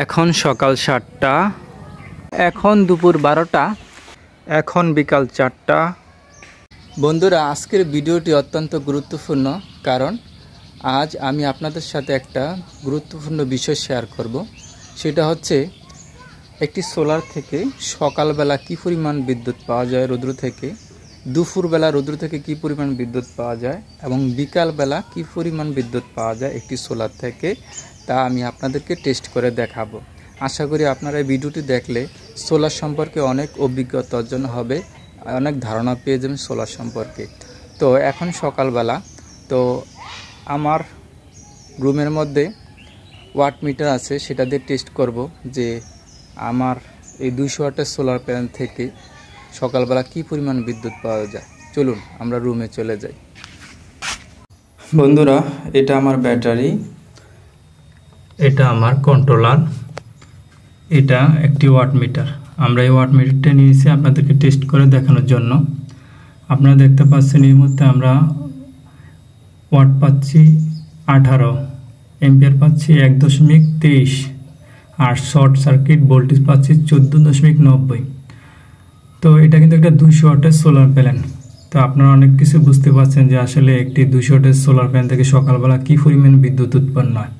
এখন সকাল 7টা, এখন দুপুর 12টা, এখন বিকাল 4টা। বন্ধুরা, আজকের ভিডিওটি অত্যন্ত গুরুত্বপূর্ণ, কারণ আজ আমি আপনাদের সাথে একটা গুরুত্বপূর্ণ বিষয় শেয়ার করব। সেটা হচ্ছে একটি সোলার থেকে সকালবেলা কী পরিমাণ বিদ্যুৎ পাওয়া যায় রৌদ্র থেকে, দুপুরবেলা রৌদ্র থেকে কী পরিমাণ বিদ্যুৎ পাওয়া যায় এবং বিকালবেলা কী পরিমাণ বিদ্যুৎ পাওয়া যায় একটি সোলার থেকে, তা আমি আপনাদেরকে টেস্ট করে দেখাবো। আশা করি আপনারা এই ভিডিওটি দেখলে সোলার সম্পর্কে অনেক অভিজ্ঞতা অর্জন হবে, অনেক ধারণা পেয়ে যাবেন সোলার সম্পর্কে। তো এখন সকালবেলা, তো আমার রুমের মধ্যে ওয়াট মিটার আছে, সেটা দিয়ে টেস্ট করব যে আমার এই 200 ওয়াটের সোলার প্যানেল থেকে সকালবেলা কী পরিমাণ বিদ্যুৎ পাওয়া যায়। চলুন আমরা রুমে চলে যাই। বন্ধুরা, এটা আমার ব্যাটারি, এটা আমার কন্ট্রোলার, এটা একটি ওয়াট মিটার। আমরা এই ওয়াট মিটারটা নিয়েছি আপনাদেরকে টেস্ট করে দেখানোর জন্য। আপনারা দেখতে পাচ্ছেন এই মুহূর্তে আমরা ওয়াট পাচ্ছি 18, এম্পিয়ার পাচ্ছি 1.23, আর শর্ট সার্কিট ভোল্টেজ পাচ্ছি 14.90। তো এটা কিন্তু একটা 200 ওয়াটের সোলার প্যানেল। তো আপনারা অনেক কিছু বুঝতে পারছেন যে আসলে একটি 200 ওয়াটের সোলার প্যানেল থেকে সকালবেলা কী পরিমাণ বিদ্যুৎ উৎপন্ন হয়।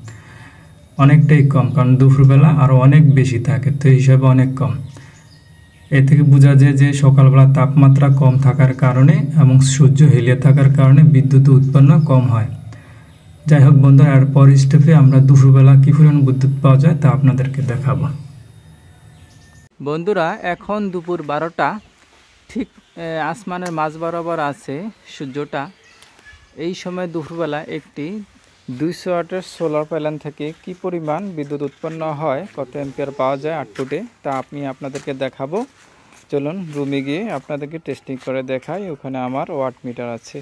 অনেকটাই কম, কারণ দুপুরবেলা আরও অনেক বেশি থাকে, তো হিসাবে অনেক কম। এ থেকে বোঝা যায় যে সকালবেলা তাপমাত্রা কম থাকার কারণে এবং সূর্য হেলিয়ে থাকার কারণে বিদ্যুৎ উৎপন্ন কম হয়। যাই হোক বন্ধুরা, এরপর স্টেপে আমরা দুপুরবেলা কী পরিমাণ বিদ্যুৎ পাওয়া যায় তা আপনাদেরকে দেখাবো। বন্ধুরা, এখন দুপুর 12টা, ঠিক আসমানের মাঝ বরাবর আছে সূর্যটা। এই সময় দুপুরবেলা একটি 200 ওয়াটের সোলার প্যানেল থেকে কি পরিমাণ বিদ্যুৎ উৎপন্ন হয়, কত অ্যাম্পিয়ার পাওয়া যায় আউটপুটে, তা আমি আপনাদেরকে দেখাবো। চলুন রুমে গিয়ে আপনাদেরকে টেস্টিং করে দেখাই। ওখানে আমার ওয়াট মিটার আছে।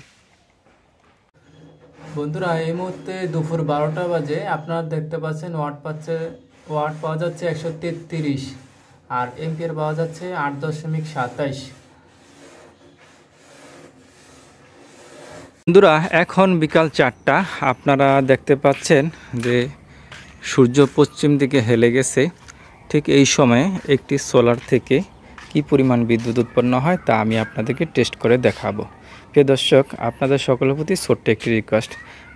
বন্ধুরা, এই মুহূর্তে দুপুর 12টা বাজে। আপনারা দেখতে পাচ্ছেন ওয়াট পাওয়া যাচ্ছে 133, আর এম্পিয়ার পাওয়া যাচ্ছে 8.27। বন্ধুরা, এখন বিকাল 4টা। আপনারা দেখতে পাচ্ছেন যে সূর্য পশ্চিম দিকে হেলে গেছে। ঠিক এই সময়ে একটি সোলার থেকে কি পরিমাণ বিদ্যুৎ উৎপন্ন হয় তা আমি আপনাদেরকে টেস্ট করে দেখাবো। প্রিয় দর্শক, আপনাদের সকলের প্রতি ছোট্ট একটি রিকোয়েস্ট।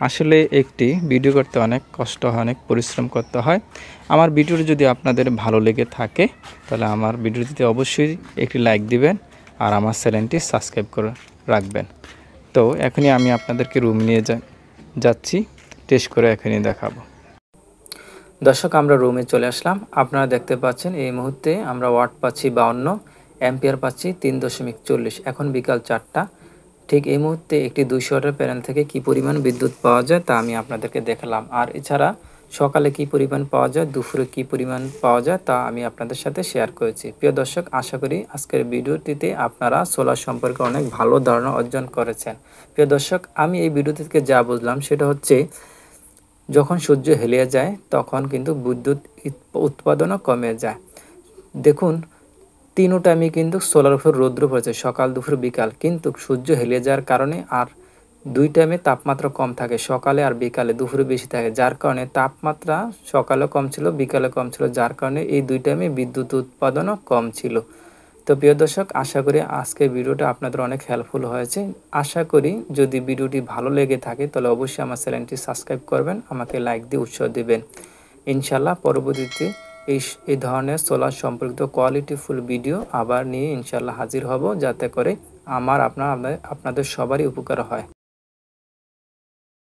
আসলে একটি ভিডিও করতে অনেক কষ্ট হয়, অনেক পরিশ্রম করতে হয়। আমার ভিডিওটি যদি আপনাদের ভালো লেগে থাকে তাহলে আমার ভিডিওটিতে অবশ্যই একটি লাইক দিবেন আর আমার চ্যানেলটি সাবস্ক্রাইব করে রাখবেন। তো এখনই আমি আপনাদেরকে রুম নিয়ে যাচ্ছি, টেস্ট করে এখনই দেখাবো। দর্শক, আমরা রুমে চলে আসলাম। আপনারা দেখতে পাচ্ছেন এই মুহূর্তে আমরা ওয়াট পাচ্ছি 52, অ্যাম্পিয়ার পাচ্ছি 3.40। এখন বিকাল 4টা। ঠিক এই মুহূর্তে একটি 200 ওয়াটের প্যানেল থেকে কি পরিমাণ বিদ্যুৎ পাওয়া যায় তা আমি আপনাদেরকে দেখালাম। আর এছাড়া সকালে কি পরিমাণ পাওয়া যায়, দুপুরে কি পরিমাণ পাওয়া যায় তা আমি আপনাদের সাথে শেয়ার করেছি। প্রিয় দর্শক, আশা করি আজকের ভিডিওটিতে আপনারা সোলার সম্পর্কে অনেক ভালো ধারণা অর্জন করেছেন। প্রিয় দর্শক, আমি এই ভিডিও থেকে যা বুঝলাম সেটা হচ্ছে যখন সূর্য হেলিয়ে যায় তখন কিন্তু বিদ্যুৎ উৎপাদনও কমে যায়। দেখুন, 3 টাইমে কিন্তু সোলার উপর রৌদ্র পড়েছে, সকাল দুপুর বিকাল, কিন্তু সূর্য হেলিয়ে যাওয়ার কারণে আর 2 টাইমে তাপমাত্রা কম থাকে, সকালে আর বিকালে, দুপুরে বেশি থাকে, যার কারণে তাপমাত্রা সকালে কম ছিল, বিকালে কম ছিল, যার কারণে এই 2 টাইমে বিদ্যুৎ উৎপাদনও কম ছিল। তো প্রিয় দর্শক, আশা করি আজকের ভিডিওটা আপনাদের অনেক হেল্পফুল হয়েছে। আশা করি যদি ভিডিওটি ভালো লেগে থাকে তাহলে অবশ্যই আমার চ্যানেলটি সাবস্ক্রাইব করবেন, আমাকে লাইক দিয়ে উৎসাহ দিবেন। ইনশাল্লাহ পরবর্তীতে এই ধরনের সোলার সম্পর্কিত কোয়ালিটিফুল ভিডিও আবার নিয়ে ইনশাল্লাহ হাজির হব, যাতে করে আপনাদের সবারই উপকার হয়।